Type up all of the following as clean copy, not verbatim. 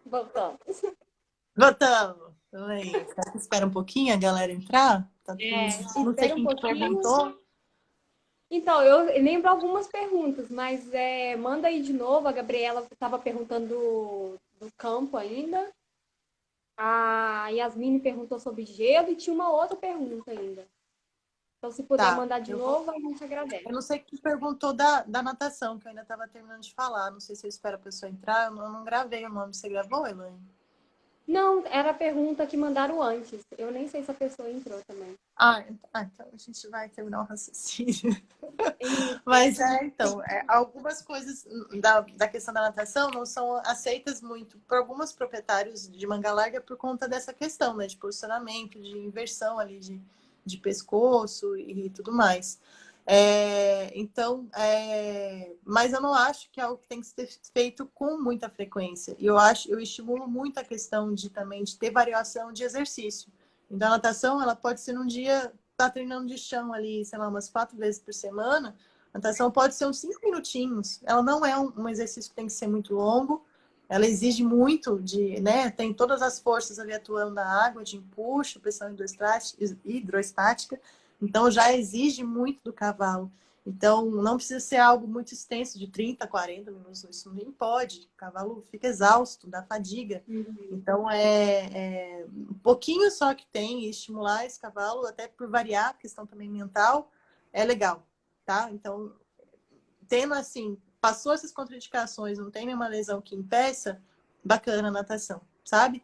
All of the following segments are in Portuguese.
Voltamos. Voltamos. Aí, será que espera um pouquinho a galera entrar? Tá, não sei Espera um quem que pouquinho. perguntou. Então, eu lembro algumas perguntas, mas manda aí de novo. A Gabriela estava perguntando do campo ainda. A Yasmine perguntou sobre gelo e tinha uma outra pergunta ainda. Então, se puder Tá, mandar de novo, a gente agradece. eu não sei quem perguntou da natação, que eu ainda estava terminando de falar. Não sei se eu espero a pessoa entrar. Eu não gravei o nome. Você gravou, Elaine? Não, era a pergunta que mandaram antes. Eu nem sei se a pessoa entrou também. Então a gente vai terminar o raciocínio. Isso. Mas então, algumas coisas da questão da natação não são aceitas muito por alguns proprietários de manga larga por conta dessa questão, né? De posicionamento, de inversão ali de pescoço e tudo mais. Mas eu não acho que é algo que tem que ser feito com muita frequência. E eu estimulo muito a questão também de ter variação de exercício. Então, a natação, ela pode ser num dia, tá treinando de chão ali, sei lá, umas 4 vezes por semana. A natação pode ser uns 5 minutinhos. Ela não é um exercício que tem que ser muito longo. Ela exige muito né? Tem todas as forças ali atuando na água, de empuxo, pressão hidroestática. Então, já exige muito do cavalo. Então, não precisa ser algo muito extenso, de 30, 40 minutos. Isso nem pode. O cavalo fica exausto, dá fadiga. Então, um pouquinho só que tem, e estimular esse cavalo, até por variar a questão também mental, é legal, tá? Então, tendo assim, passou essas contraindicações, não tem nenhuma lesão que impeça, bacana a natação, sabe?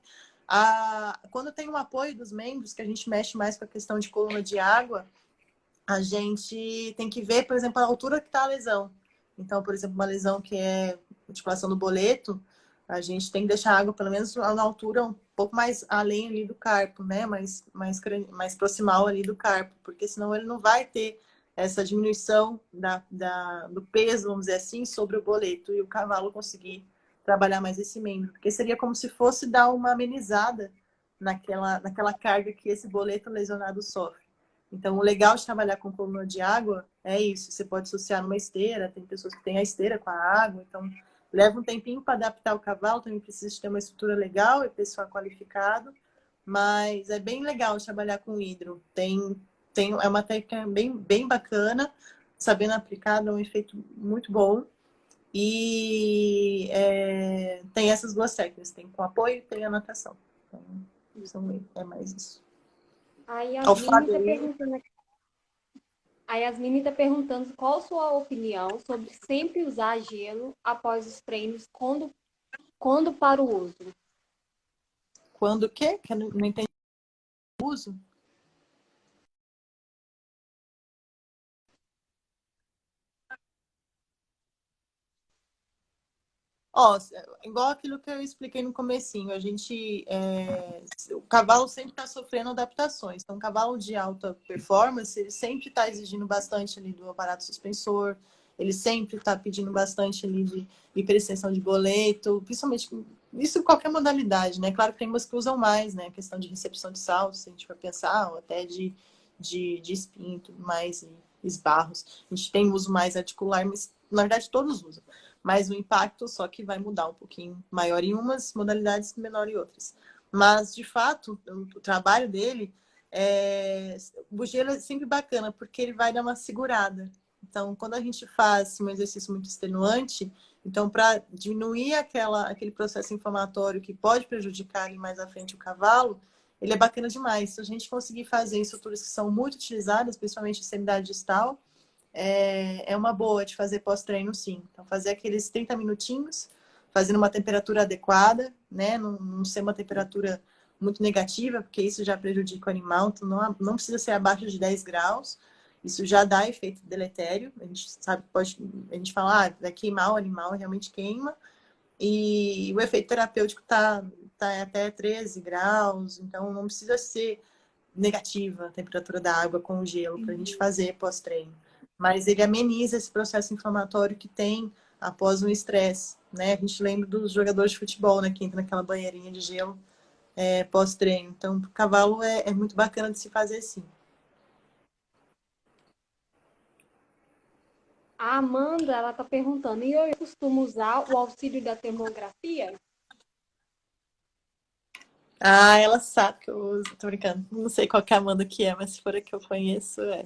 Quando tem um apoio dos membros, que a gente mexe mais com a questão de coluna de água, a gente tem que ver, por exemplo, a altura que está a lesão. Então, por exemplo, uma lesão que é articulação do boleto, a gente tem que deixar a água pelo menos na altura um pouco mais além ali do carpo, né? Mais proximal ali do carpo, porque senão ele não vai ter essa diminuição do peso, vamos dizer assim, sobre o boleto e o cavalo conseguir trabalhar mais esse membro. Porque seria como se fosse dar uma amenizada naquela carga que esse boleto lesionado sofre. Então, o legal de trabalhar com coluna de água é isso. Você pode associar numa esteira, tem pessoas que têm a esteira com a água, então leva um tempinho para adaptar o cavalo, também precisa ter uma estrutura legal e pessoal qualificado, mas é bem legal de trabalhar com hidro. É uma técnica bem bacana, sabendo aplicar, dá um efeito muito bom. E tem essas duas técnicas, tem com apoio e tem a natação. Então, é mais isso. A Ao Yasmine está Fábio, perguntando, qual sua opinião sobre sempre usar gelo após os treinos quando para o uso. quando o quê? Que eu não entendi o uso. Ó, igual aquilo que eu expliquei no comecinho, o cavalo sempre está sofrendo adaptações. Então, um cavalo de alta performance, ele sempre está exigindo bastante ali do aparato suspensor, ele sempre está pedindo bastante ali de hiperextensão de boleto, principalmente isso em qualquer modalidade, né? Claro que tem umas que usam mais, né? A questão de recepção de salto, se a gente for pensar, ou até de espinho e tudo mais, e esbarros. A gente tem uso mais articular, mas na verdade todos usam, mas o impacto só que vai mudar um pouquinho, maior em umas modalidades, menor em outras. Mas, de fato, o trabalho dele, o gelo é sempre bacana, porque ele vai dar uma segurada. Então, quando a gente faz um exercício muito extenuante, então, para diminuir aquele processo inflamatório que pode prejudicar ali mais à frente o cavalo, ele é bacana demais. Se a gente conseguir fazer em estruturas que são muito utilizadas, principalmente extremidade distal, é uma boa de fazer pós-treino, sim. Então, fazer aqueles 30 minutinhos, fazendo uma temperatura adequada, né? Não ser uma temperatura muito negativa, porque isso já prejudica o animal. Então, não precisa ser abaixo de 10 graus. Isso já dá efeito deletério. A gente sabe, a gente fala, vai queimar o animal, realmente queima. E o efeito terapêutico tá até 13 graus, então não precisa ser negativa a temperatura da água com o gelo para a gente fazer pós-treino. Mas ele ameniza esse processo inflamatório que tem após um estresse, né? A gente lembra dos jogadores de futebol, né? Que entra naquela banheirinha de gelo pós-treino. Então, o cavalo é muito bacana de se fazer assim. A Amanda, ela está perguntando, e eu costumo usar o auxílio da termografia? Ah, ela sabe que eu uso, tô brincando. Não sei qual que é a Amanda que é, mas se for a que eu conheço, é.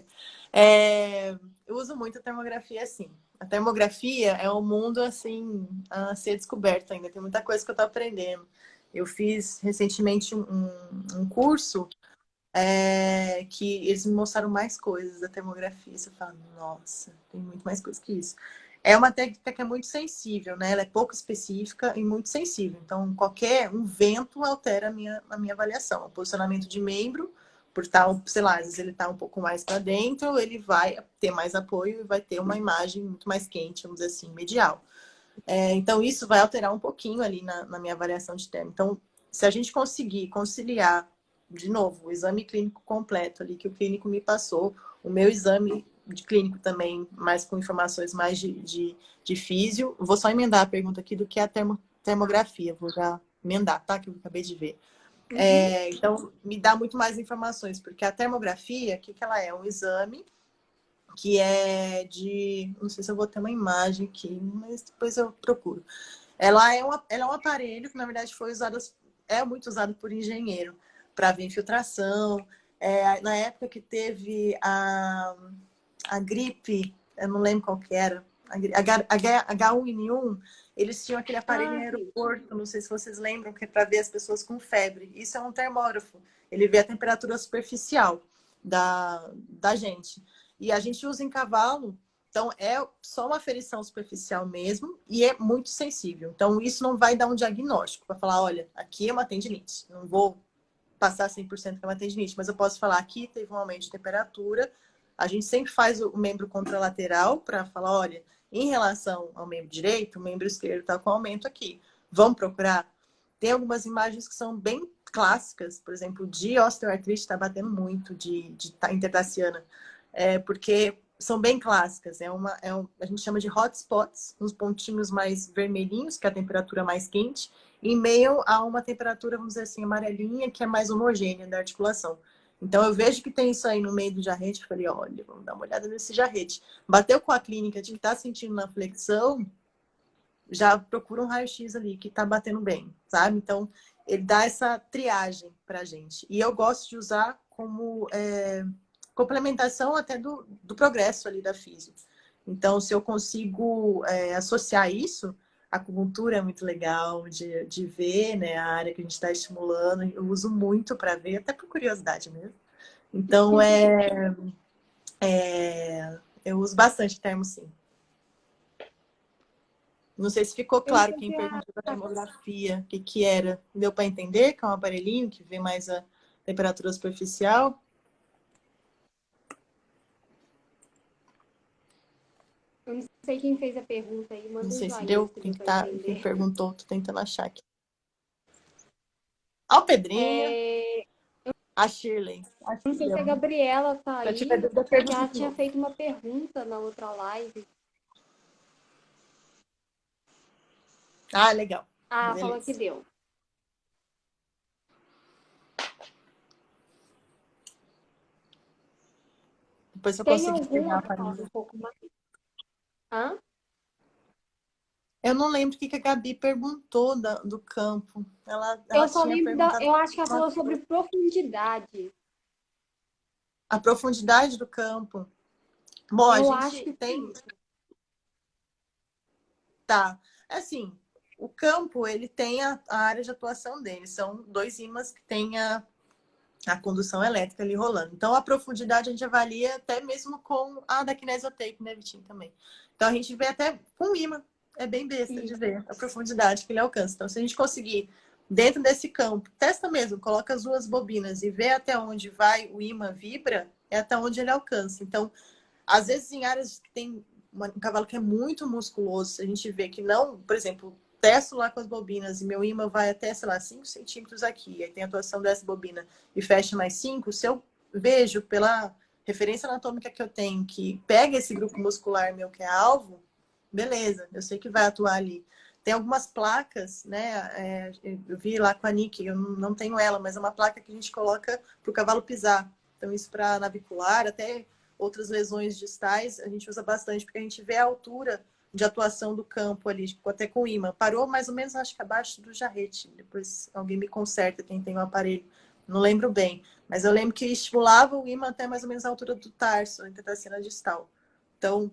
É, eu uso muito a termografia, assim. A termografia é um mundo, assim, a ser descoberto ainda. Tem muita coisa que eu tô aprendendo. Eu fiz recentemente um curso que eles me mostraram mais coisas da termografia. Você fala, nossa, tem muito mais coisa que isso. É uma técnica que é muito sensível, né? Ela é pouco específica e muito sensível. Então, qualquer um vento altera a minha avaliação. O posicionamento de membro, por tal, sei lá, às vezes ele está um pouco mais para dentro, ele vai ter mais apoio e vai ter uma imagem muito mais quente, vamos dizer assim, medial. Então, isso vai alterar um pouquinho ali na minha avaliação de termo. Então, se a gente conseguir conciliar, de novo, o exame clínico completo ali que o clínico me passou, o meu exame de clínico também, mais com informações mais de físio. Vou só emendar a pergunta aqui do que é a termografia. Vou já emendar, tá? Que eu acabei de ver. Uhum. Então, me dá muito mais informações, porque a termografia, o que ela é? Um exame que é de... Não sei se eu vou ter uma imagem aqui, mas depois eu procuro. Ela é um aparelho que, na verdade, é muito usado por engenheiro para ver infiltração. Na época que teve a gripe, eu não lembro qual que era, H1N1, eles tinham aquele aparelho em Ah, sim. aeroporto, não sei se vocês lembram, que é para ver as pessoas com febre. Isso é um termógrafo. Ele vê a temperatura superficial da gente. E a gente usa em cavalo, então é só uma aferição superficial mesmo e é muito sensível. Então isso não vai dar um diagnóstico para falar, olha, aqui é uma tendinite. Não vou passar 100% que é uma tendinite, mas eu posso falar aqui teve um aumento de temperatura. A gente sempre faz o membro contralateral para falar, olha, em relação ao membro direito, o membro esquerdo está com aumento aqui. Vamos procurar? Tem algumas imagens que são bem clássicas, por exemplo, de osteoartrite está batendo muito, de intertaciana, porque são bem clássicas. A gente chama de hotspots, uns pontinhos mais vermelhinhos, que é a temperatura mais quente, em meio a uma temperatura, vamos dizer assim, amarelinha, que é mais homogênea da articulação. Então, eu vejo que tem isso aí no meio do jarrete. Eu falei, olha, vamos dar uma olhada nesse jarrete. Bateu com a clínica de que está sentindo na flexão, já procura um raio-x ali que está batendo bem, sabe? Então, ele dá essa triagem para a gente. E eu gosto de usar como complementação até do progresso ali da física. Então, se eu consigo associar isso, a acupuntura é muito legal de ver, né? A área que a gente está estimulando, eu uso muito para ver, até por curiosidade mesmo. Então, eu uso bastante termo, sim. Não sei se ficou Eu claro quem cheguei a... perguntou da termografia, o que era. Deu para entender que é um aparelhinho que vê mais a temperatura superficial? Eu não sei quem fez a pergunta aí, Não manda um sei se joinha deu. se deu para Quem entender. perguntou, tô tentando achar aqui. Ah, o Pedrinho, É, a Shirley. Acho não que sei se a deu. Gabriela tá Se eu tiver aí, dúvida, que pergunta ela de tinha novo. feito uma pergunta na outra live. Ah, legal. Ah, falou que Beleza. deu. Depois se eu Tem conseguir alguma pegar a para falar um planilha. pouco mais? Hã? Eu não lembro o que a Gabi perguntou do campo. Ela Eu só tinha lembro da. perguntado Eu acho que ela uma falou sobre coisa. profundidade. A profundidade do campo. Bom, a Eu acho gente que foi tem. isso. Tá. Assim, o campo, ele tem a área de atuação dele. São dois ímãs que têm a condução elétrica ali rolando. Então, a profundidade a gente avalia até mesmo com a da kinesiotape, né, Vitinho, também. Então, a gente vê até com o ímã. É bem besta de Isso. ver a profundidade que ele alcança. Então, se a gente conseguir, dentro desse campo, testa mesmo, coloca as duas bobinas e vê até onde vai o ímã vibra, é até onde ele alcança. Então, às vezes, em áreas que tem um cavalo que é muito musculoso, a gente vê que não, por exemplo, testo lá com as bobinas e meu ímã vai até, sei lá, 5 centímetros aqui, aí tem a atuação dessa bobina e fecha mais 5, se eu vejo pela referência anatômica que eu tenho que pega esse grupo muscular meu que é alvo, beleza, eu sei que vai atuar ali. Tem algumas placas, né? Eu vi lá com a Nick, eu não tenho ela, mas é uma placa que a gente coloca para o cavalo pisar. Então, isso para navicular, até outras lesões distais, a gente usa bastante, porque a gente vê a altura de atuação do campo ali, tipo, até com ímã. Parou mais ou menos, acho que abaixo do jarrete. Depois alguém me conserta, quem tem o aparelho. Não lembro bem. Mas eu lembro que estimulava o ímã até mais ou menos a altura do tarso, entre a tracina distal. Então,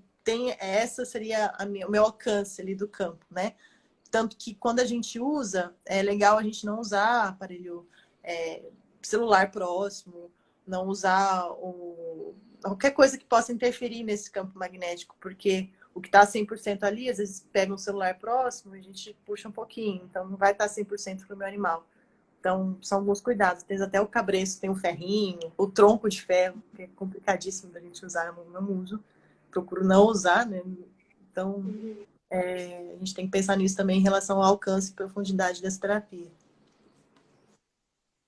essa seria o meu alcance ali do campo, né? Tanto que quando a gente usa, é legal a gente não usar aparelho celular próximo, não usar qualquer coisa que possa interferir nesse campo magnético, porque o que está 100% ali, às vezes pega um celular próximo e a gente puxa um pouquinho, então não vai estar 100% para o meu animal. Então, são alguns cuidados. Tem até o cabresto, tem o ferrinho, o tronco de ferro, que é complicadíssimo da gente usar, eu não uso. Procuro não usar, né? Então, Uhum. a gente tem que pensar nisso também em relação ao alcance e profundidade dessa terapia.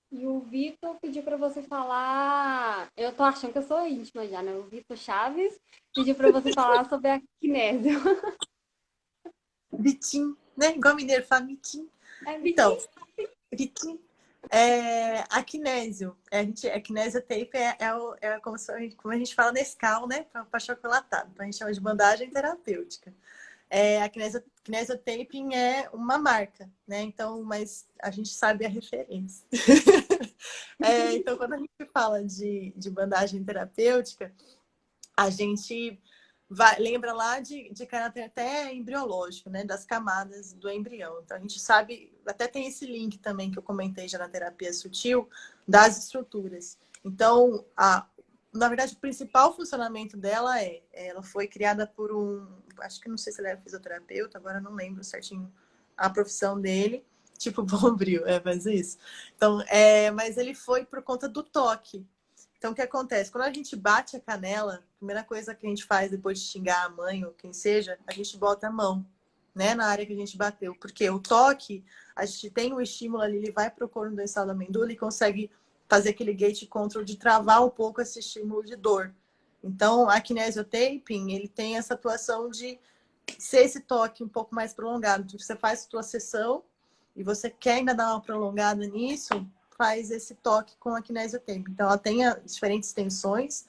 E o Vitor pediu para você falar. Eu tô achando que eu sou íntima já, né? O Vitor Chaves pediu para você falar sobre a kinésio. Vitim, né? Igual mineiro fala, Vitim. É, Então, Vitinho? Vitim, a kinésio, a kinesio tape como a gente fala Nescau, né? Para chocolatado. Então, a gente chama de bandagem terapêutica. A kinesio taping é uma marca, né? Então, mas a gente sabe a referência. Então, quando a gente fala de bandagem terapêutica, a gente lembra lá de caráter até embriológico, né? Das camadas do embrião. Então, a gente sabe, até tem esse link também que eu comentei já na terapia sutil, das estruturas. Então, na verdade, o principal funcionamento dela ela foi criada por acho que não sei se ele é fisioterapeuta, agora não lembro certinho a profissão dele, tipo Bombril, mas isso. Então, mas ele foi por conta do toque. Então, o que acontece? Quando a gente bate a canela, a primeira coisa que a gente faz depois de xingar a mãe ou quem seja, a gente bota a mão, né, na área que a gente bateu. Porque o toque, a gente tem o estímulo ali, ele vai para o corno dorsal da amêndoa e consegue fazer aquele gate control de travar um pouco esse estímulo de dor. Então, a kinesiotaping, ele tem essa atuação de ser esse toque um pouco mais prolongado. Tipo, você faz a sua sessão e você quer ainda dar uma prolongada nisso, faz esse toque com a kinesiotaping. Então, ela tem diferentes tensões.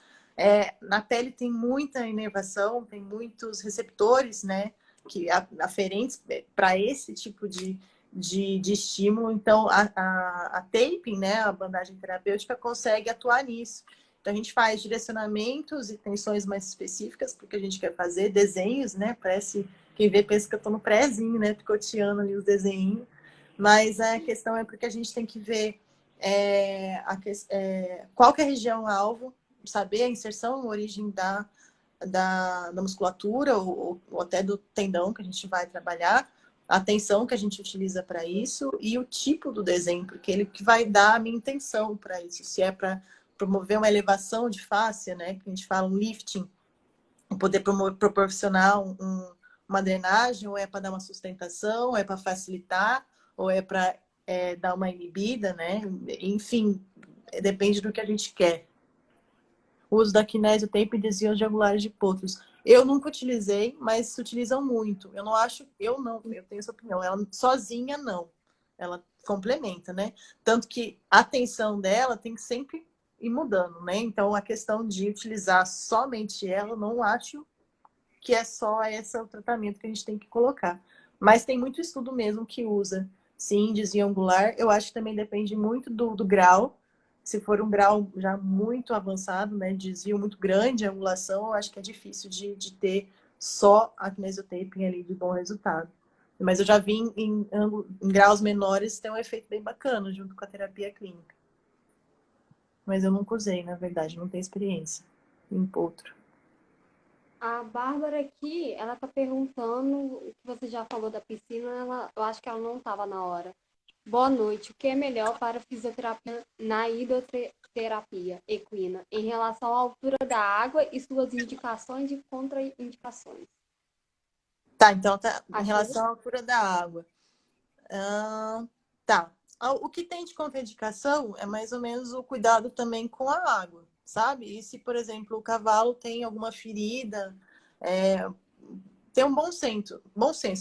Na pele tem muita inervação, tem muitos receptores, né, que aferentes para esse tipo de estímulo. Então, a taping, né, a bandagem terapêutica, consegue atuar nisso. Então, a gente faz direcionamentos e tensões mais específicas, porque a gente quer fazer desenhos, né? Parece, quem vê pensa que eu tô no prézinho, né? Picoteando ali os desenhos. Mas a questão é porque a gente tem que ver qual que é a região-alvo, saber a inserção, a origem da musculatura ou até do tendão que a gente vai trabalhar, a tensão que a gente utiliza para isso e o tipo do desenho, porque ele que vai dar a minha intenção para isso. Se é para promover uma elevação de fáscia, né, que a gente fala um lifting, poder proporcionar uma drenagem, ou é para dar uma sustentação, ou é para facilitar, ou é para dar uma inibida, né? Enfim, depende do que a gente quer. O uso da kinésio tape e desvios de angulares de potros. Eu nunca utilizei, mas se utilizam muito. Eu tenho essa opinião. Ela sozinha, não. Ela complementa, né? Tanto que a tensão dela tem que sempre ir mudando, né? Então, a questão de utilizar somente ela, não acho que é só esse o tratamento que a gente tem que colocar. Mas tem muito estudo mesmo que usa, sim, desvio angular. Eu acho que também depende muito do grau. Se for um grau já muito avançado, né, desvio muito grande, angulação, eu acho que é difícil de ter só a kinesiotaping ali de bom resultado. Mas eu já vi em graus menores ter um efeito bem bacana junto com a terapia clínica. Mas eu nunca usei, na verdade, não tenho experiência em potro. A Bárbara aqui, ela tá perguntando o que você já falou da piscina, eu acho que ela não estava na hora. Boa noite. O que é melhor para fisioterapia na hidroterapia equina em relação à altura da água e suas indicações e contraindicações? Tá, então tá em Achou? relação à altura da água. Tá. O que tem de contraindicação é mais ou menos o cuidado também com a água, sabe? E se, por exemplo, o cavalo tem alguma ferida, tem um bom senso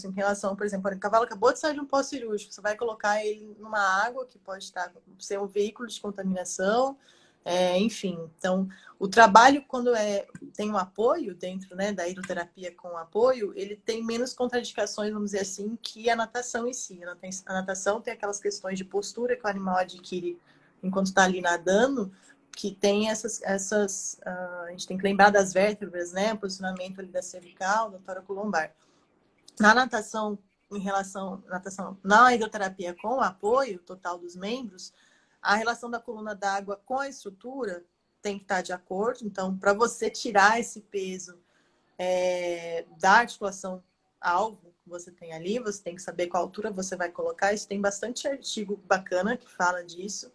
em relação, por exemplo, o cavalo acabou de sair de um pós-cirúrgico, você vai colocar ele numa água que pode ser um veículo de contaminação, Enfim, então o trabalho quando tem um apoio dentro, né, da hidroterapia com apoio, ele tem menos contraindicações, vamos dizer assim, que a natação em si. A natação tem aquelas questões de postura que o animal adquire enquanto está ali nadando, que tem a gente tem que lembrar das vértebras, né, o posicionamento ali da cervical, da toracolombar. Na natação, na hidroterapia com o apoio total dos membros, a relação da coluna d'água com a estrutura tem que estar de acordo. Então, para você tirar esse peso da articulação alvo que você tem ali, você tem que saber qual altura você vai colocar. Isso tem bastante artigo bacana que fala disso.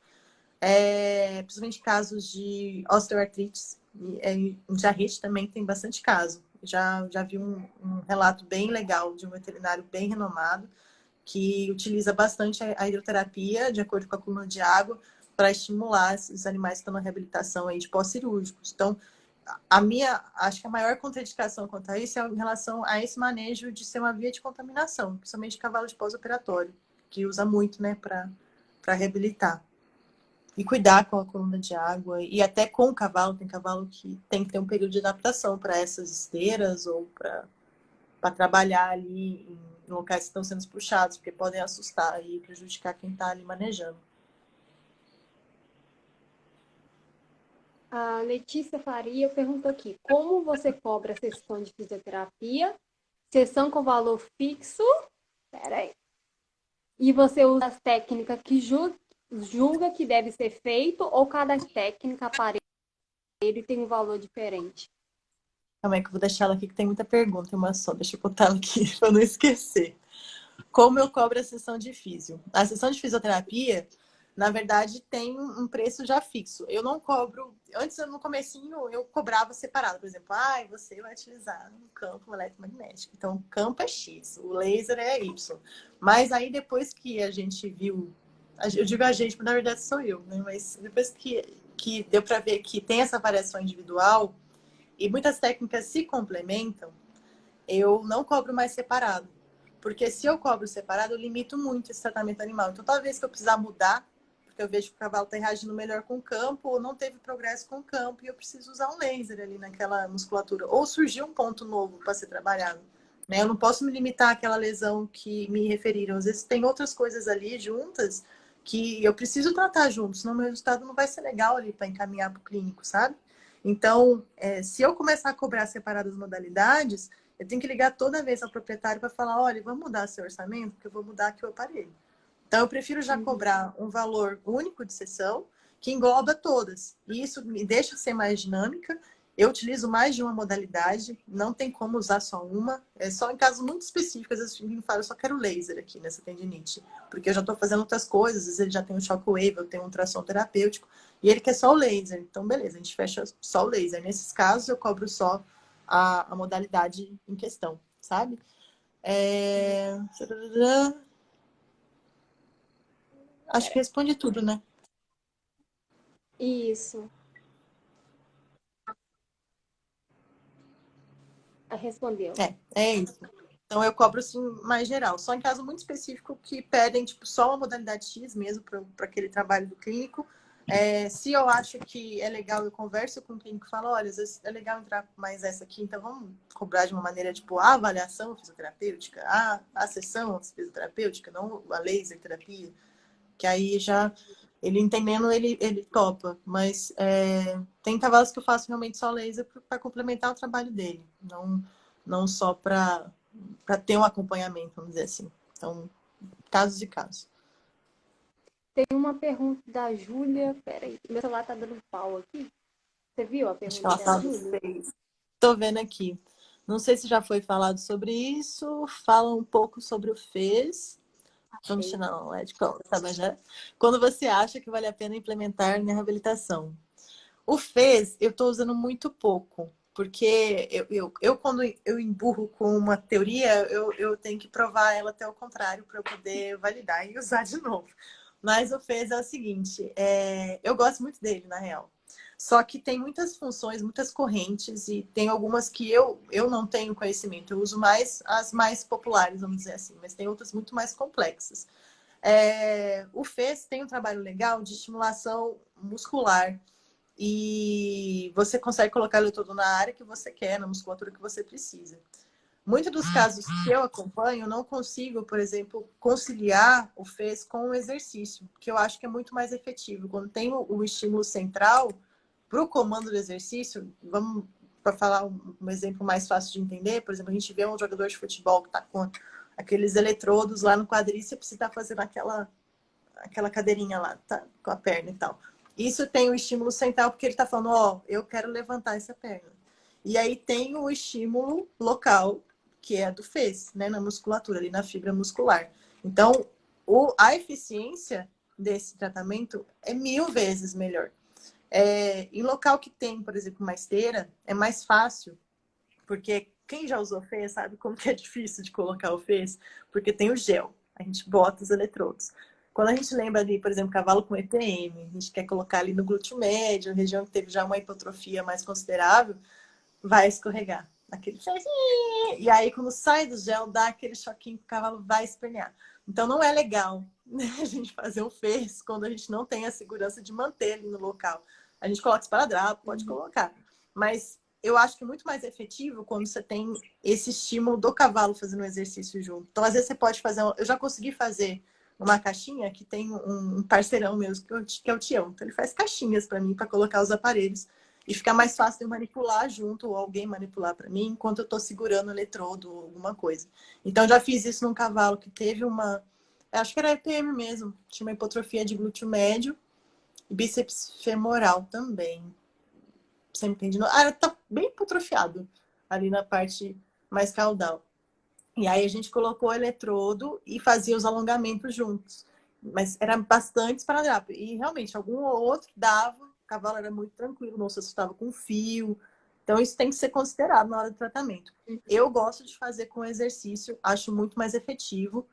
Principalmente casos de osteoartrite e diarrite também tem bastante caso. Já vi um relato bem legal de um veterinário bem renomado que utiliza bastante a hidroterapia, de acordo com a coluna de água, para estimular esses animais que estão na reabilitação aí de pós-cirúrgicos. Então, acho que a maior contraindicação quanto a isso é em relação a esse manejo de ser uma via de contaminação, principalmente de cavalo de pós-operatório, que usa muito, né, para reabilitar. E cuidar com a coluna de água, e até com o cavalo, tem cavalo que tem que ter um período de adaptação para essas esteiras ou para trabalhar ali em locais que estão sendo puxados, porque podem assustar e prejudicar quem está ali manejando. A Letícia Faria perguntou aqui: como você cobra a sessão de fisioterapia? Sessão com valor fixo? Peraí. E você usa as técnicas que julga que deve ser feito, ou cada técnica, aparelho, tem um valor diferente? Calma aí que eu vou deixar ela aqui, que tem muita pergunta, uma só. Deixa eu botar ela aqui para não esquecer. Como eu cobro a sessão de físio? A sessão de fisioterapia, na verdade, tem um preço já fixo. Eu não cobro... Antes, no comecinho, eu cobrava separado. Por exemplo, você vai utilizar um campo eletromagnético. Então, o campo é X, o laser é Y. Mas aí, depois que a gente viu... Eu digo a gente, mas na verdade sou eu, né? Mas depois que deu para ver que tem essa variação individual e muitas técnicas se complementam, eu não cobro mais separado. Porque se eu cobro separado, eu limito muito esse tratamento animal. Então, toda vez que eu precisar mudar, porque eu vejo que o cavalo está reagindo melhor com o campo, ou não teve progresso com o campo, e eu preciso usar um laser ali naquela musculatura. Ou surgiu um ponto novo para ser trabalhado. Né? Eu não posso me limitar àquela lesão que me referiram. Às vezes tem outras coisas ali juntas que eu preciso tratar juntos, senão meu resultado não vai ser legal ali para encaminhar para o clínico, sabe? Então, se eu começar a cobrar separadas modalidades, eu tenho que ligar toda vez ao proprietário para falar, olha, vamos mudar seu orçamento, porque eu vou mudar aqui o aparelho. Então, eu prefiro já cobrar um valor único de sessão, que engloba todas. E isso me deixa ser mais dinâmica. Eu utilizo mais de uma modalidade, não tem como usar só uma. É só em casos muito específicos, às vezes me fala, eu só quero laser aqui nessa tendinite. Porque eu já estou fazendo outras coisas, às vezes ele já tem um shockwave, eu tenho um ultrassom terapêutico, e ele quer só o laser. Então, beleza, a gente fecha só o laser. Nesses casos, eu cobro só a modalidade em questão, sabe? Acho que responde tudo, né? Isso. Respondeu. É isso. Então eu cobro assim mais geral. Só em caso muito específico que pedem tipo, só uma modalidade X mesmo para aquele trabalho do clínico. Se eu acho que é legal, eu converso com o clínico e falo, olha, às vezes é legal entrar mais essa aqui, então vamos cobrar de uma maneira tipo a avaliação fisioterapêutica, a sessão fisioterapêutica, não a laser terapia, que aí já ele entendendo, ele topa. Mas tem cavalos que eu faço realmente só laser para complementar o trabalho dele, não só para ter um acompanhamento, vamos dizer assim. Então, casos e casos. Tem uma pergunta da Júlia. Peraí, meu celular tá dando pau aqui. Você viu a Acho que pergunta ela da fala Júlia? Estou vendo aqui. Não sei se já foi falado sobre isso. Fala um pouco sobre o FES. Functional Medical Tabajara. Quando você acha que vale a pena implementar na reabilitação. O FES eu estou usando muito pouco. Porque eu quando eu emburro com uma teoria, eu tenho que provar ela até o contrário para eu poder validar e usar de novo. Mas o FES é o seguinte, eu gosto muito dele, na real. Só que tem muitas funções, muitas correntes, e tem algumas que eu não tenho conhecimento. Eu uso mais as mais populares, vamos dizer assim, mas tem outras muito mais complexas. O FES tem um trabalho legal de estimulação muscular. e você consegue colocar ele todo na área que você quer, na musculatura que você precisa. Muitos dos casos que eu acompanho, eu não consigo, por exemplo, conciliar o FES com o exercício, que eu acho que é muito mais efetivo. Quando tem o estímulo central para o comando do exercício, vamos para falar um exemplo mais fácil de entender, por exemplo, a gente vê um jogador de futebol que está com aqueles eletrodos lá no quadríceps e está fazendo aquela cadeirinha lá, tá, com a perna e tal. Isso tem o estímulo central porque ele está falando, ó, eu quero levantar essa perna. E aí tem o estímulo local, que é do FES, né, na musculatura, ali na fibra muscular. Então, a eficiência desse tratamento é 1000 vezes melhor. Em local que tem, por exemplo, uma esteira, é mais fácil, porque quem já usou FES sabe como que é difícil de colocar o FES, porque tem o gel, a gente bota os eletrodos. Quando a gente lembra ali, por exemplo, cavalo com ETM, a gente quer colocar ali no glúteo médio, região que teve já uma hipotrofia mais considerável, vai escorregar. Aquele e aí, quando sai do gel, dá aquele choquinho que o cavalo vai espernear. Então, não é legal, né, a gente fazer um FES quando a gente não tem a segurança de manter ele no local. A gente coloca esparadrapo, pode colocar. Mas eu acho que é muito mais efetivo quando você tem esse estímulo do cavalo fazendo o exercício junto. Então, às vezes, você pode fazer... Eu já consegui fazer uma caixinha que tem um parceirão mesmo, que é o Tião. Então, ele faz caixinhas para mim, para colocar os aparelhos. E fica mais fácil de eu manipular junto, ou alguém manipular para mim, enquanto eu estou segurando o eletrodo ou alguma coisa. Então, já fiz isso num cavalo que teve uma... Acho que era EPM mesmo. Tinha uma hipotrofia de glúteo médio e bíceps femoral também. Você entende? Tá bem hipotrofiado ali na parte mais caudal. E aí a gente colocou o eletrodo e fazia os alongamentos juntos. Mas era bastante esparadrapo. E realmente, algum ou outro dava, o cavalo era muito tranquilo, não se assustava com fio. Então, isso tem que ser considerado na hora do tratamento. Eu gosto de fazer com exercício, acho muito mais efetivo.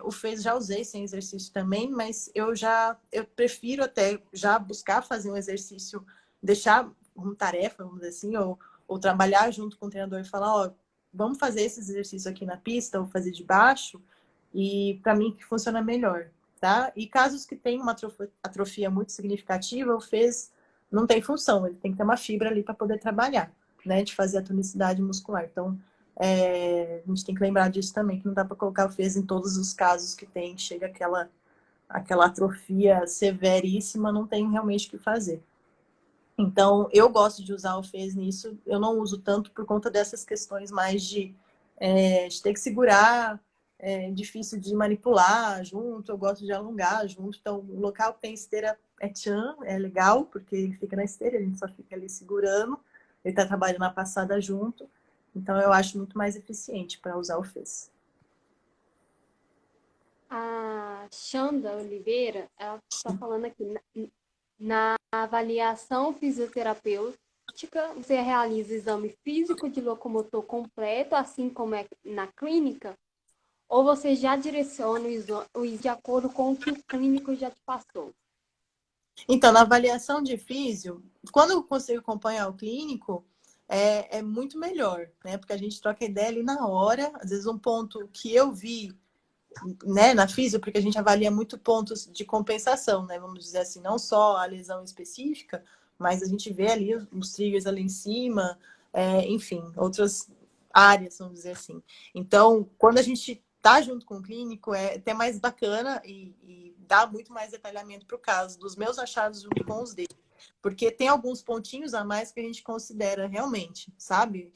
O FES já usei sem exercício também, mas eu prefiro até já buscar fazer um exercício, deixar uma tarefa, vamos dizer assim, ou trabalhar junto com o treinador e falar, ó, vamos fazer esses exercícios aqui na pista, ou fazer de baixo, e para mim que funciona melhor, tá? E casos que tem uma atrofia muito significativa, o FES não tem função, ele tem que ter uma fibra ali para poder trabalhar, né? De fazer a tonicidade muscular. Então, a gente tem que lembrar disso também, que não dá para colocar o FES em todos os casos que tem, chega aquela atrofia severíssima, não tem realmente o que fazer. Então, eu gosto de usar o FES nisso. Eu não uso tanto por conta dessas questões mais de ter que segurar, difícil de manipular junto. Eu gosto de alongar junto. Então, o local que tem esteira é tchan, é legal, porque ele fica na esteira, a gente só fica ali segurando. Ele está trabalhando a passada junto. Então, eu acho muito mais eficiente para usar o FES. A Xanda Oliveira, ela está falando aqui, na avaliação fisioterapêutica, você realiza exame físico de locomotor completo, assim como é na clínica? Ou você já direciona o exame de acordo com o que o clínico já te passou? Então, na avaliação de físio, quando eu consigo acompanhar o clínico, é muito melhor, né? Porque a gente troca ideia ali na hora. Às vezes um ponto que eu vi, né, na físio, porque a gente avalia muito pontos de compensação, né? Vamos dizer assim, não só a lesão específica, mas a gente vê ali os triggers ali em cima, enfim, outras áreas, vamos dizer assim. Então, quando a gente tá junto com o clínico, é até mais bacana e dá muito mais detalhamento para o caso, dos meus achados junto com os dele. Porque tem alguns pontinhos a mais que a gente considera realmente, sabe?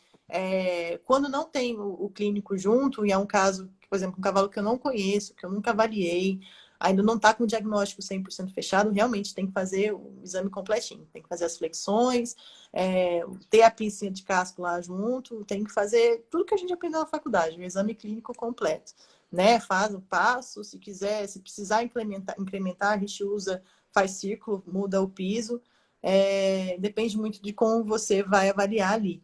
Quando não tem o clínico junto, e é um caso, por exemplo, um cavalo que eu não conheço, que eu nunca avaliei, ainda não está com o diagnóstico 100% fechado, realmente tem que fazer o exame completinho. Tem que fazer as flexões, ter a pincinha de casco lá junto, tem que fazer tudo que a gente aprendeu na faculdade, o exame clínico completo. Né? Faz o passo, se quiser, se precisar incrementar, a gente faz círculo, muda o piso. Depende muito de como você vai avaliar ali.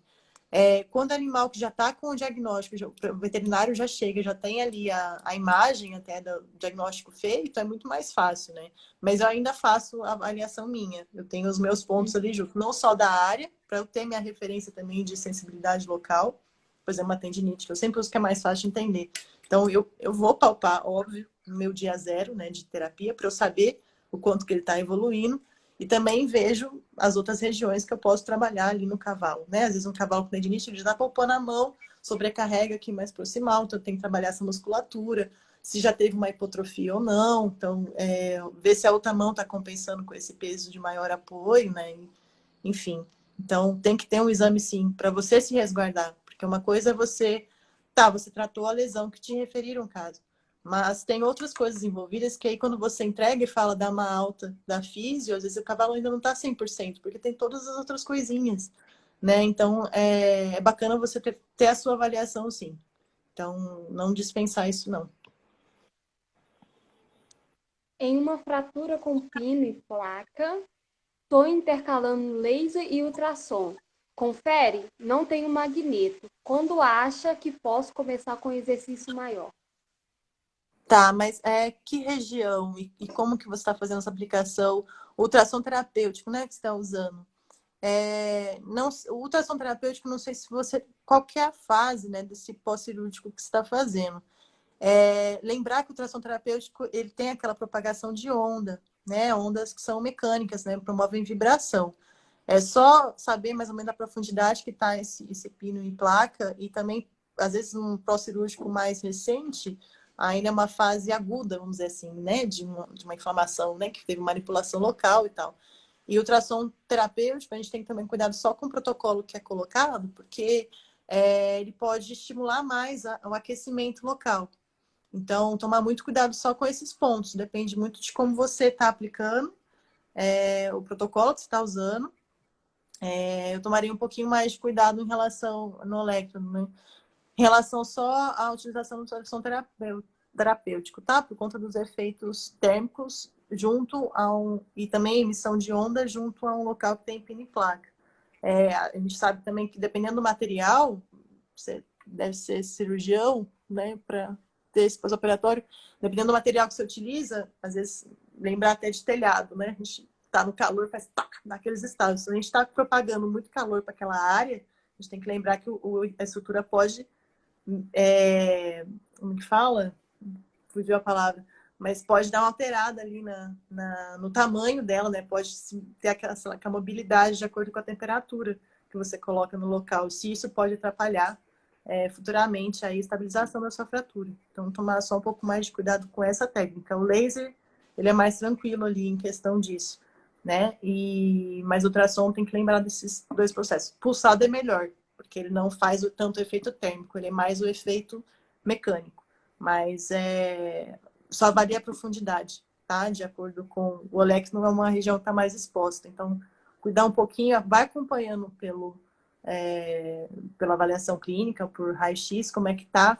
Quando o animal que já está com o diagnóstico, o veterinário já chega, já tem ali a imagem até do diagnóstico feito, é muito mais fácil, né? Mas eu ainda faço a avaliação minha. Eu tenho os meus pontos ali junto, não só da área, para eu ter minha referência também de sensibilidade local, por exemplo, uma tendinite, que eu sempre uso que é mais fácil de entender. Então, eu vou palpar, óbvio, no meu dia zero, né, de terapia, para eu saber o quanto que ele está evoluindo. E também vejo as outras regiões que eu posso trabalhar ali no cavalo, né? Às vezes um cavalo com tendinite, ele já dá para pôr na mão, sobrecarrega aqui mais proximal, então eu tenho que trabalhar essa musculatura, se já teve uma hipotrofia ou não, então ver se a outra mão está compensando com esse peso de maior apoio, né? Enfim, então tem que ter um exame sim, para você se resguardar, porque uma coisa é você tratou a lesão que te referiram um caso, mas tem outras coisas envolvidas que aí quando você entrega e fala da uma alta da físio, às vezes o cavalo ainda não está 100%, porque tem todas as outras coisinhas, né? Então é bacana você ter a sua avaliação sim. Então não dispensar isso não. Em uma fratura com pino e placa, estou intercalando laser e ultrassom. Confere? Não tenho magneto. Quando acha que posso começar com exercício maior? Tá, mas que região e como que você está fazendo essa aplicação? O ultrassom terapêutico, né, que você está usando? Não, o ultrassom terapêutico, não sei se você. Qual que é a fase, né, desse pós-cirúrgico que você está fazendo? Lembrar que o ultrassom terapêutico ele tem aquela propagação de onda, né? Ondas que são mecânicas, né? Promovem vibração. É só saber mais ou menos a profundidade que está esse pino e placa, e também, às vezes, um pós-cirúrgico mais recente, ainda é uma fase aguda, vamos dizer assim, né? De uma inflamação, né? Que teve manipulação local e tal. E o ultrassom terapêutico, a gente tem que também cuidado só com o protocolo que é colocado, porque ele pode estimular mais o aquecimento local. Então, tomar muito cuidado só com esses pontos. Depende muito de como você está aplicando, o protocolo que você está usando. Eu tomaria um pouquinho mais de cuidado em relação no elétron, né? Em relação só à utilização do ultrassom terapêutico, tá? Por conta dos efeitos térmicos e também emissão de onda junto a um local que tem pino e placa. A gente sabe também que dependendo do material, você deve ser cirurgião, né, para ter esse pós-operatório, dependendo do material que você utiliza, às vezes lembrar até de telhado, né? A gente tá no calor, faz tac, naqueles estados. Se a gente está propagando muito calor para aquela área, a gente tem que lembrar que a estrutura pode, como que fala? Fugiu a palavra, mas pode dar uma alterada ali no tamanho dela, né? Pode ter aquela mobilidade de acordo com a temperatura que você coloca no local. Se isso pode atrapalhar futuramente a estabilização da sua fratura. Então, tomar só um pouco mais de cuidado com essa técnica. O laser, ele é mais tranquilo ali em questão disso, né? Mas o ultrassom tem que lembrar desses dois processos. Pulsado é melhor, porque ele não faz tanto efeito térmico, ele é mais o efeito mecânico. Mas só varia a profundidade, tá? De acordo com o Olex, não é uma região que está mais exposta. Então, cuidar um pouquinho, vai acompanhando pela avaliação clínica, por raio-x, como é que está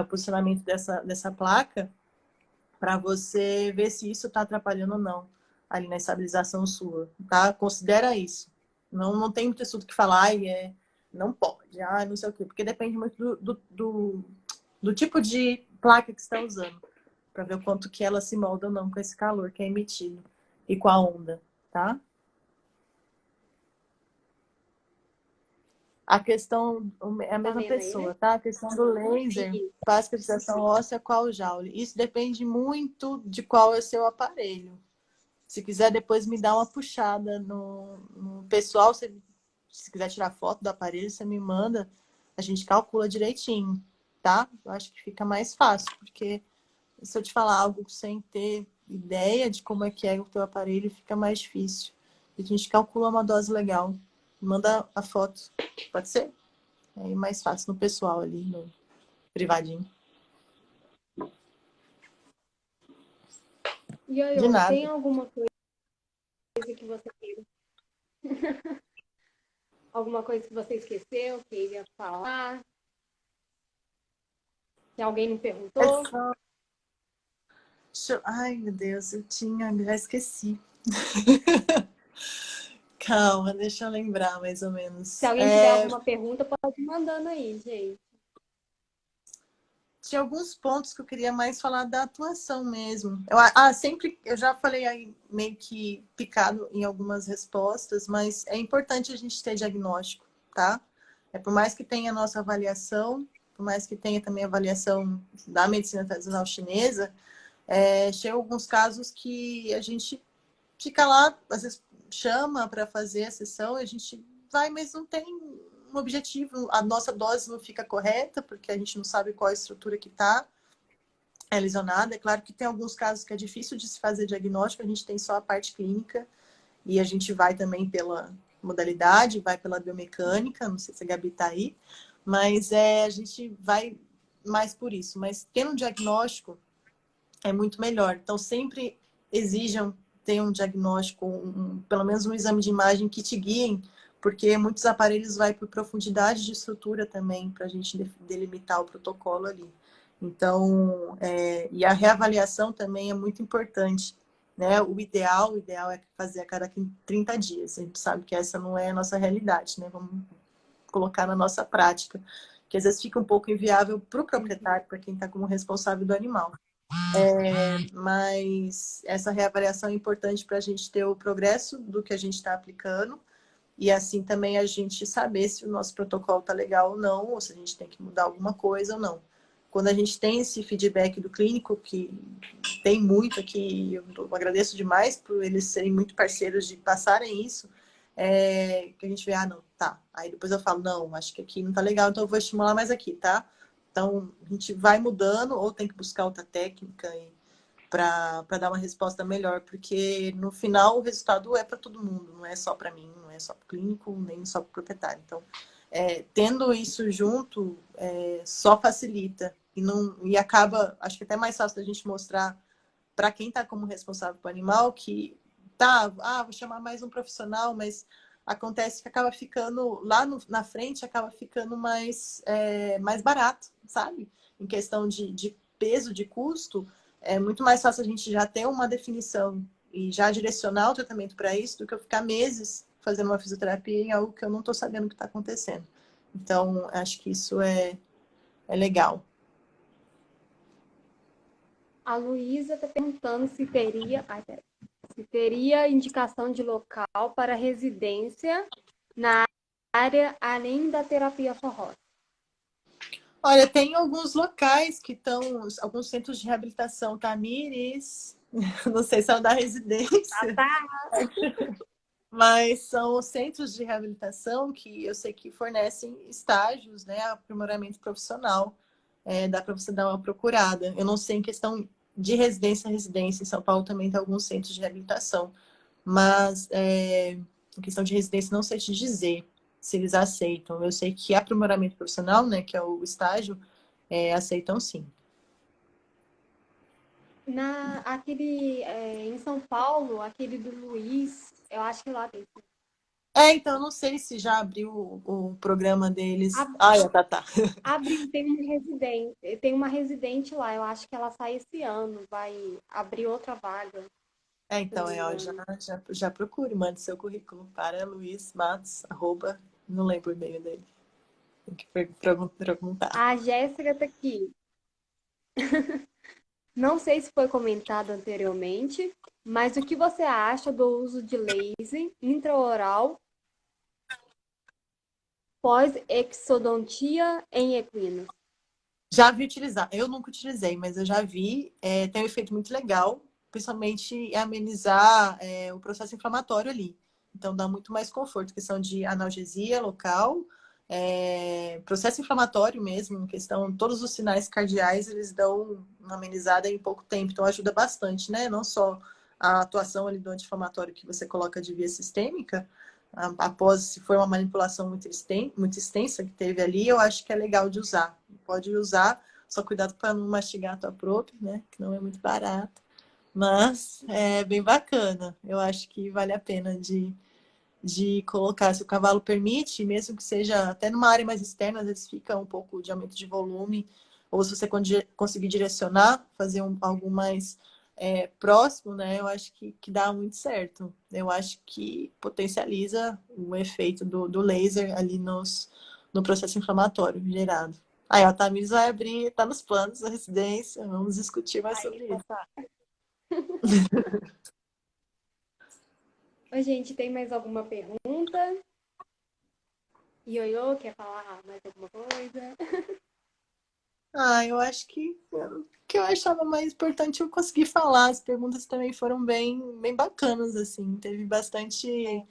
o posicionamento dessa placa, para você ver se isso está atrapalhando ou não ali na estabilização sua, tá? Considera isso. Não tem muito estudo que falar, não pode, não sei o quê, porque depende muito do tipo de placa que você está usando, para ver o quanto que ela se molda ou não com esse calor que é emitido e com a onda, tá? A questão é a Tá mesma vendo aí, pessoa, né? tá? A questão do laser, Isso. faz fixação óssea, qual joule? Isso depende muito de qual é o seu aparelho. Se quiser, depois me dá uma puxada no pessoal. Se quiser tirar foto do aparelho, você me manda. A gente calcula direitinho, tá? Eu acho que fica mais fácil, porque se eu te falar algo sem ter ideia de como é que é o teu aparelho, fica mais difícil. A gente calcula uma dose legal. Manda a foto. Pode ser? É mais fácil no pessoal ali, no privadinho. E aí, De tem nada. alguma coisa que você queira? Alguma coisa que você esqueceu, que ia falar? Que alguém não É perguntou? só... Ai, meu Deus, já esqueci. Calma, deixa eu lembrar mais ou Se menos. alguém tiver alguma pergunta, pode ir mandando aí, gente. Tinha alguns pontos que eu queria mais falar da atuação mesmo. Sempre, eu já falei aí meio que picado em algumas respostas, mas é importante a gente ter diagnóstico, tá? Por mais que tenha a nossa avaliação, por mais que tenha também a avaliação da medicina tradicional chinesa, chegam alguns casos que a gente fica lá, às vezes chama para fazer a sessão, a gente vai, mas não tem um objetivo, a nossa dose não fica correta, porque a gente não sabe qual a estrutura que está lesionada. É claro que tem alguns casos que é difícil de se fazer diagnóstico, a gente tem só a parte clínica, e a gente vai também pela modalidade, vai pela biomecânica, não sei se a Gabi está aí, mas a gente vai mais por isso. Mas tendo um diagnóstico é muito melhor. Então, sempre exijam ter um diagnóstico, pelo menos um exame de imagem que te guiem, porque muitos aparelhos vai por profundidade de estrutura também, para a gente delimitar o protocolo ali. Então, e a reavaliação também é muito importante, né? O ideal é fazer a cada 30 dias. A gente sabe que essa não é a nossa realidade, né? Vamos colocar na nossa prática, que às vezes fica um pouco inviável para o proprietário, para quem está como responsável do animal. Mas essa reavaliação é importante para a gente ter o progresso do que a gente está aplicando e assim também a gente saber se o nosso protocolo está legal ou não, ou se a gente tem que mudar alguma coisa ou não. Quando a gente tem esse feedback do clínico, que tem muito aqui, eu agradeço demais por eles serem muito parceiros de passarem isso, que a gente vê, não, tá. Aí depois eu falo, não, acho que aqui não tá legal, então eu vou estimular mais aqui, tá? Então a gente vai mudando, ou tem que buscar outra técnica para dar uma resposta melhor, porque no final o resultado é para todo mundo, não é só para mim, não é só para o clínico, nem só para o proprietário. Então, tendo isso junto, só facilita e acaba, acho que até mais fácil da gente mostrar para quem está como responsável pelo animal que vou chamar mais um profissional, mas acontece que acaba ficando lá na frente, acaba ficando mais barato, sabe? Em questão de peso, de custo, é muito mais fácil a gente já ter uma definição e já direcionar o tratamento para isso do que eu ficar meses fazendo uma fisioterapia em algo que eu não estou sabendo o que está acontecendo. Então, acho que isso é legal. A Luísa está perguntando se teria, se teria indicação de local para residência na área além da terapia forró. Olha, tem alguns locais que estão, alguns centros de reabilitação, Tamires, não sei se é o da residência, mas são os centros de reabilitação que eu sei que fornecem estágios, né, aprimoramento profissional, dá para você dar uma procurada. Eu não sei em questão de residência a residência, em São Paulo também tem alguns centros de reabilitação, mas em questão de residência não sei te dizer se eles aceitam. Eu sei que aprimoramento profissional, né, que é o estágio, aceitam sim. Em São Paulo, aquele do Luiz, eu acho que lá tem. Então, não sei se já abriu o programa deles. Ab- Tá. Abriu, tem uma residente lá, eu acho que ela sai esse ano, vai abrir outra vaga. Então, já procure, mande seu currículo para Luiz Matos, não lembro o e-mail dele. Tem que perguntar. A Jéssica tá aqui. Não sei se foi comentado anteriormente, mas o que você acha do uso de laser intraoral pós-exodontia em equinos? Já vi utilizar. Eu nunca utilizei, mas eu já vi. Tem um efeito muito legal, principalmente amenizar o processo inflamatório ali. Então, dá muito mais conforto. Questão de analgesia local, processo inflamatório mesmo, questão, todos os sinais cardeais, eles dão uma amenizada em pouco tempo. Então, ajuda bastante, né? Não só a atuação ali do anti-inflamatório que você coloca de via sistêmica, após, se for uma manipulação muito extensa que teve ali, eu acho que é legal de usar. Pode usar, só cuidado para não mastigar a tua própria, né? Que não é muito barato. Mas é bem bacana. Eu acho que vale a pena de colocar. Se o cavalo permite, mesmo que seja até numa área mais externa, às vezes fica um pouco de aumento de volume, ou se você conseguir direcionar, fazer algo mais próximo, né? Eu acho que dá muito certo. Eu acho que potencializa o efeito do laser ali no processo inflamatório gerado. Aí, a Tamires vai abrir, tá nos planos da residência, vamos discutir mais sobre isso. Tá. Oi, gente, tem mais alguma pergunta? Ioiô, quer falar mais alguma coisa? Eu acho que o que eu achava mais importante eu consegui falar. As perguntas também foram bem bacanas, assim. Teve bastante.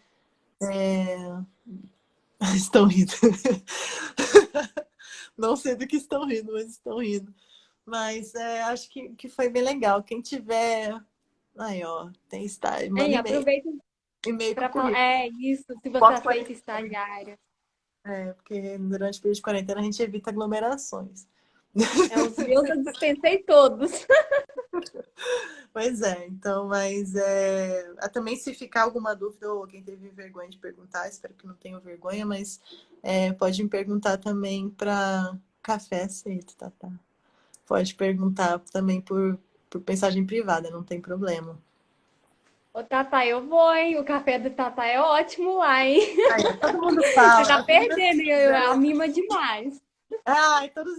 É. Estão rindo. Não sei do que estão rindo, mas estão rindo. Mas acho que foi bem legal. Quem tiver. Aí, ó, tem estágio. Manda Hein, e-mail. aproveita E-mail com para falar. currículo. É isso, se você aceita Pós-quarentena. estagiário. Porque durante o período de quarentena a gente evita aglomerações. É, os meus eu dispensei todos. Pois é, então, mas também se ficar alguma dúvida ou alguém teve vergonha de perguntar, espero que não tenha vergonha, mas pode me perguntar também para café aceito, tá? Pode perguntar também por mensagem privada, não tem problema. Ô, Tata, eu vou, hein? O café do Tata é ótimo lá, hein? Aí, todo mundo Você fala, tá as meninas perdendo, a fizeram. mima demais. E todas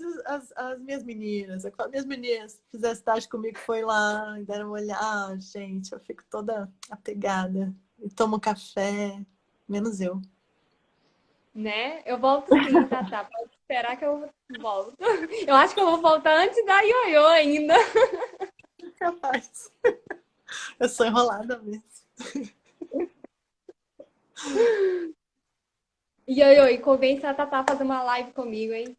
as minhas meninas, as minhas meninas que fizeram estágio comigo foi lá e deram uma olhada. Gente, eu fico toda apegada. E tomo café, menos eu. Né? Eu volto sim, Tata. Pode esperar que eu volto. Eu acho que eu vou voltar antes da Ioiô ainda. Capaz. Eu sou enrolada mesmo. Ioiô, e convence a Tata a fazer uma live comigo, hein?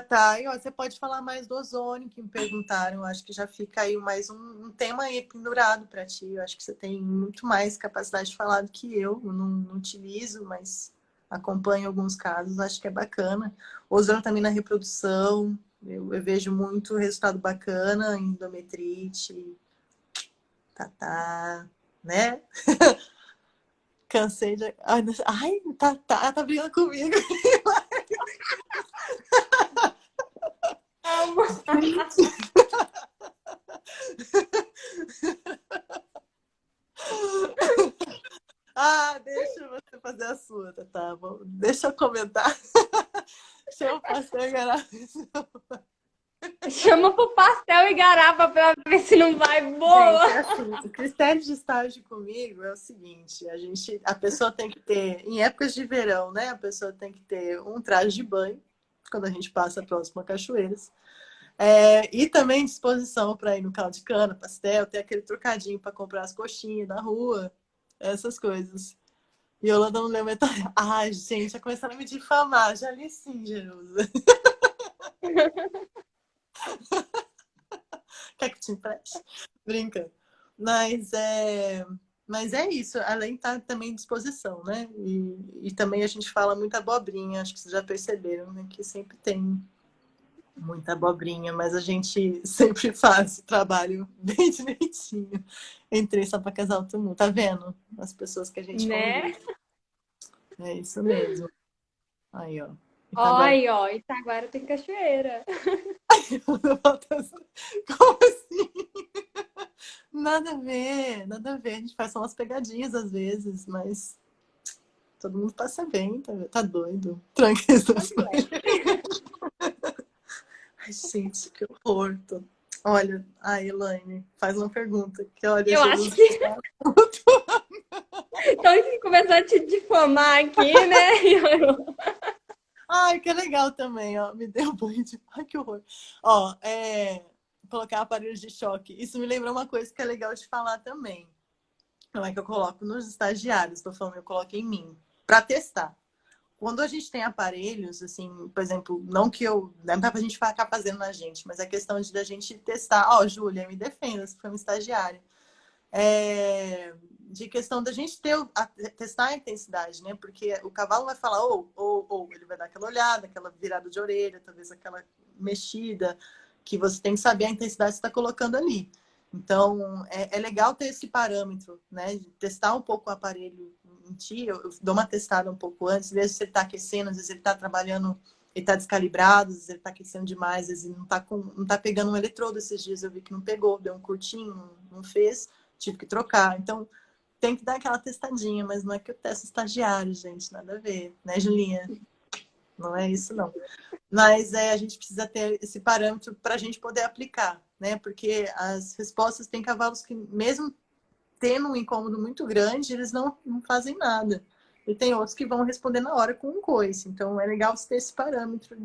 Tá. E, ó, você pode falar mais do ozônio que me perguntaram. Eu acho que já fica aí mais um tema aí pendurado para ti. Eu acho que você tem muito mais capacidade de falar do que eu. Eu não utilizo, mas acompanho alguns casos. Acho que é bacana. Ozônio também na reprodução. Eu vejo muito resultado bacana em endometrite, né? Cansei de. Ai, tá brigando comigo. Amo. Deixa você fazer a sua, tá? Deixa eu comentar. Chama o pastel e garapa. Chama pro pastel e garapa pra ver se não vai boa. Gente, é assim, o critério de estágio comigo é o seguinte, a pessoa tem que ter, em épocas de verão, né? A pessoa tem que ter um traje de banho, quando a gente passa próximo a cachoeiras. E também disposição para ir no caldo de cana, pastel, ter aquele trocadinho para comprar as coxinhas na rua, essas coisas. E Yolanda não leu metade. Ai, gente, já começaram a me difamar. Já li sim, Jerusa. Quer que te empreste? Brinca. Mas mas é isso. Além de estar também à disposição, né? E também a gente fala muita abobrinha. Acho que vocês já perceberam, né? Que sempre tem muita abobrinha, mas a gente sempre faz o trabalho bem direitinho. Entrei só para casar o mundo. Tá vendo? As pessoas que a gente Né? convive. É isso mesmo. Aí, ó. Então agora. Oi, ó, Itaguara tem cachoeira. Como assim? Nada a ver, nada a ver. A gente faz só umas pegadinhas às vezes, mas todo mundo passa bem, tá doido. Tranca essas coisas. Ai, gente, que horror. Olha, a Elaine faz uma pergunta que, olha, Eu acho Jesus. que estão começando a te difamar aqui, né? Ai, que legal também, ó. Me deu um banho de. Ai, que horror. Ó, colocar aparelhos de choque. Isso me lembrou uma coisa que é legal de falar também. Não é que eu coloco nos estagiários, estou falando, eu coloco em mim, para testar. Quando a gente tem aparelhos, assim, por exemplo, não que eu. Não é pra gente ficar fazendo na gente, mas é questão de a gente testar. Ó, Júlia, me defenda, se for uma estagiária. De questão da gente testar a intensidade, né? Porque o cavalo vai falar, ou, ele vai dar aquela olhada, aquela virada de orelha, talvez aquela mexida, que você tem que saber a intensidade que você está colocando ali. Então, é legal ter esse parâmetro, né? De testar um pouco o aparelho em ti. Eu dou uma testada um pouco antes, ver se ele está aquecendo, às vezes ele está trabalhando, ele está descalibrado, às vezes ele está aquecendo demais, às vezes ele não tá pegando um eletrodo esses dias, eu vi que não pegou, deu um curtinho, não fez, tive que trocar. Então, tem que dar aquela testadinha, mas não é que eu testo estagiário, gente, nada a ver, né, Julinha? Não é isso, não. Mas a gente precisa ter esse parâmetro para a gente poder aplicar, né? Porque as respostas têm cavalos que, mesmo tendo um incômodo muito grande, eles não fazem nada. E tem outros que vão responder na hora com um coice. Então, é legal você ter esse parâmetro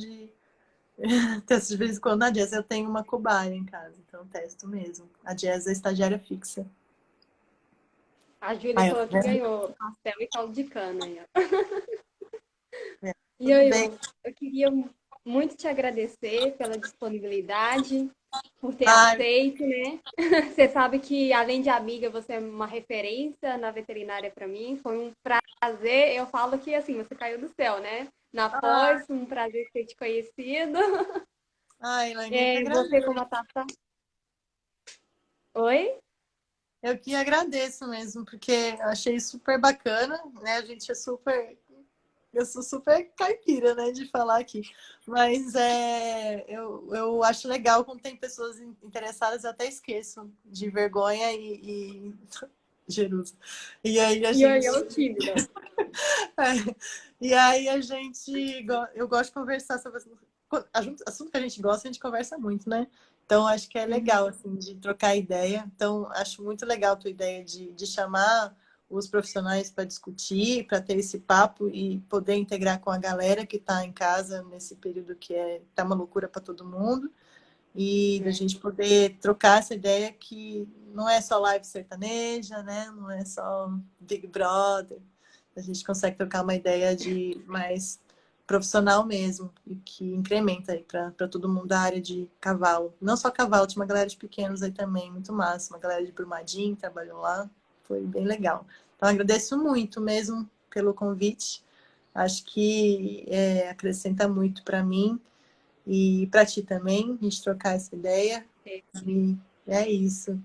Testo de vez em quando na Jazz. Eu tenho uma cobaia em casa, então testo mesmo. A Jazz é estagiária fixa. A Júlia Aí, falou que ganhou pastel e caldo de cana aí, ó. E tudo bem. eu queria muito te agradecer pela disponibilidade, por ter Ai, aceito, né? Você sabe que, além de amiga, você é uma referência na veterinária para mim. Foi um prazer. Eu falo que, assim, você caiu do céu, né? Na pós, um prazer ter te conhecido. Elaine, eu que Você agradeço. como a Tata. Oi? Eu que agradeço mesmo, porque eu achei super bacana, né? A gente é super. Eu sou super caipira, né, de falar aqui. Mas eu acho legal quando tem pessoas interessadas, eu até esqueço de vergonha e... Jerusa. E aí a gente. Ioiô tímida. E aí a gente. Eu gosto de conversar sobre assunto que a gente gosta, a gente conversa muito, né? Então acho que é legal, assim, de trocar ideia. Então acho muito legal a tua ideia de chamar os profissionais para discutir, para ter esse papo e poder integrar com a galera que está em casa nesse período que tá uma loucura para todo mundo. E da gente poder trocar essa ideia que não é só live sertaneja, né? Não é só Big Brother. A gente consegue trocar uma ideia de mais profissional mesmo e que incrementa aí para todo mundo da área de cavalo. Não só cavalo, tinha uma galera de pequenos aí também, muito massa. Uma galera de Brumadinho trabalhou lá, foi bem legal. Então agradeço muito mesmo pelo convite. Acho que acrescenta muito para mim e para ti também, a gente trocar essa ideia. E é isso.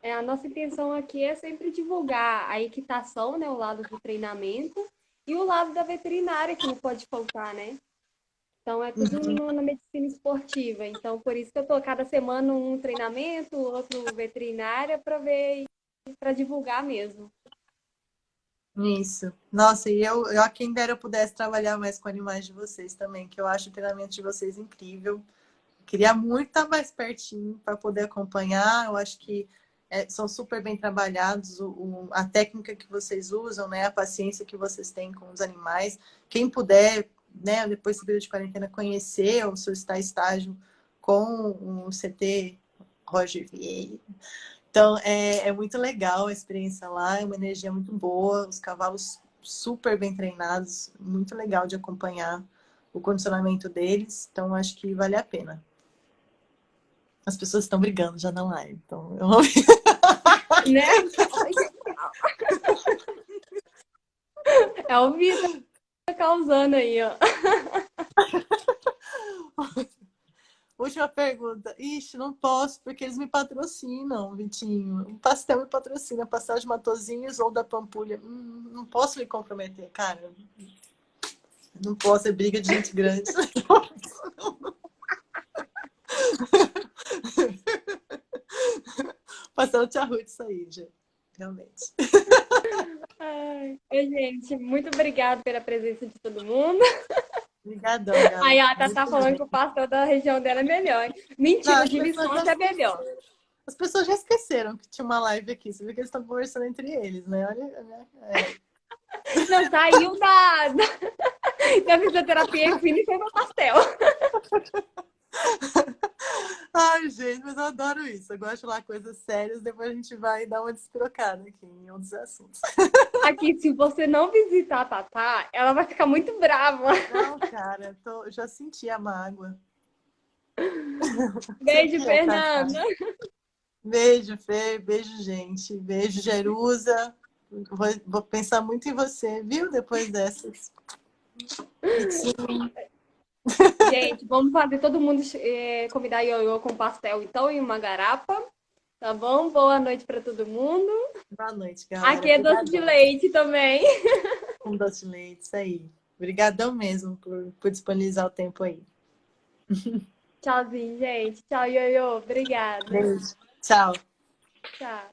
A nossa intenção aqui é sempre divulgar a equitação, né? O lado do treinamento e o lado da veterinária, que não pode faltar, né? Então, é tudo na medicina esportiva. Então, por isso que eu tô cada semana um treinamento, outro veterinária, para ver, para divulgar mesmo. Isso. Nossa, e eu a quem dera eu pudesse trabalhar mais com animais de vocês também, que eu acho o treinamento de vocês incrível. Queria muito estar mais pertinho para poder acompanhar. Eu acho que são super bem trabalhados a técnica que vocês usam, né? A paciência que vocês têm com os animais. Quem puder, né, depois do período de quarentena, conhecer ou solicitar estágio com o CT Roger Vieira. Então, é muito legal a experiência lá, é uma energia muito boa, os cavalos super bem treinados, muito legal de acompanhar o condicionamento deles, então acho que vale a pena. As pessoas estão brigando já na live, então eu vou... Né? É o Vitor causando aí, ó. Última pergunta. Ixi, não posso, porque eles me patrocinam, Vitinho. O pastel me patrocina, pastel de Matozinhos ou da Pampulha. Não posso me comprometer, cara. Não posso, é briga de gente grande. Pastel de arroz isso aí, gente. Realmente. Ai, gente, muito obrigada pela presença de todo mundo. Obrigadão, Aí galera. a Tata tá falando que o pastel da região dela é melhor. Não, Mentira, o de Visconti é melhor. as pessoas já esqueceram que tinha uma live aqui. Você vê que eles estão conversando entre eles, né? Olha, né? Não, saiu da fisioterapia equina e foi pro pastel. Ai, gente, mas eu adoro isso. Eu gosto de falar coisas sérias, depois a gente vai dar uma despirocada aqui em outros assuntos. Aqui, se você não visitar a Tatá, ela vai ficar muito brava. Não, cara, já senti a mágoa. Sei Beijo, que é, Cacá. Fernanda. Beijo, Fê. Beijo, gente. Beijo, Jerusa. Vou pensar muito em você, viu? Depois dessas. Gente, vamos fazer todo mundo convidar a Ioiô com pastel, então, e uma garapa. Tá bom? Boa noite para todo mundo. Boa noite, galera. Aqui é doce de Obrigadão. leite também. Um doce de leite, isso aí. Obrigadão mesmo por disponibilizar o tempo aí. Tchauzinho, gente. Tchau, Ioiô. Obrigada. Beijo. Tchau. Tchau.